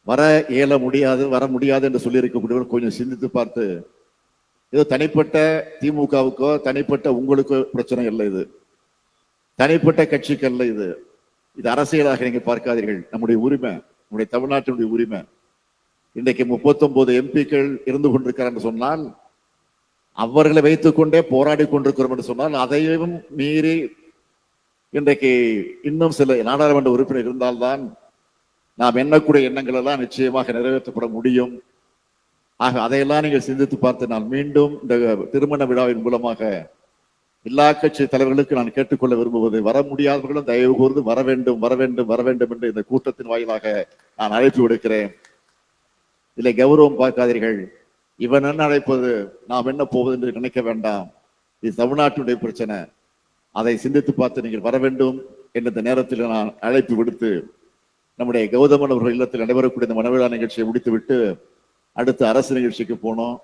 வர இயல முடியாது, வர முடியாது என்று சொல்லி இருக்கக்கூடியவர்கள் கொஞ்சம் சிந்தித்து பார்த்து, ஏதோ தனிப்பட்ட திமுகவுக்கோ தனிப்பட்ட உங்களுக்கோ பிரச்சனை இல்லை, இது தனிப்பட்ட கட்சிக்கு அல்ல, இது இது அரசியலாக நீங்க பார்க்காதீர்கள். நம்முடைய உரிமை, நம்முடைய தமிழ்நாட்டினுடைய உரிமை. இன்றைக்கு 39 எம்பிக்கள் இருந்து கொண்டிருக்கிறார் என்று சொன்னால், அவர்களை வைத்துக் கொண்டே போராடி கொண்டிருக்கிறோம் என்று சொன்னால், அதையும் மீறி இன்றைக்கு இன்னும் சில நாடாளுமன்ற உறுப்பினர் இருந்தால்தான் நாம் எண்ணக்கூடிய எண்ணங்கள் எல்லாம் நிச்சயமாக நிறைவேற்றப்பட முடியும். ஆக அதையெல்லாம் நீங்கள் சிந்தித்து பார்த்து, நான் மீண்டும் இந்த திருமண விழாவின் மூலமாக எல்லா கட்சி தலைவர்களுக்கு நான் கேட்டுக்கொள்ள விரும்புவது, வர முடியாதவர்களும் தயவு கூர்ந்து வர வேண்டும் வர வேண்டும் வர வேண்டும் என்று இந்த கூட்டத்தின் வாயிலாக நான் அழைப்பு விடுக்கிறேன். இதில் கௌரவம் பார்க்காதீர்கள். இவன் என்ன அழைப்பது, நாம் என்ன போவது என்று நினைக்க வேண்டாம். இது தமிழ்நாட்டுடைய பிரச்சனை. அதை சிந்தித்து பார்த்து நீங்கள் வர வேண்டும் என்ற இந்த நேரத்தில் நான் அழைப்பு விடுத்து, நம்முடைய கௌதமன் அவர்கள் இல்லத்தில் நடைபெறக்கூடிய இந்த மனவிழா நிகழ்ச்சியை முடித்துவிட்டு அடுத்த அரசு நிகழ்ச்சிக்கு போனோம்.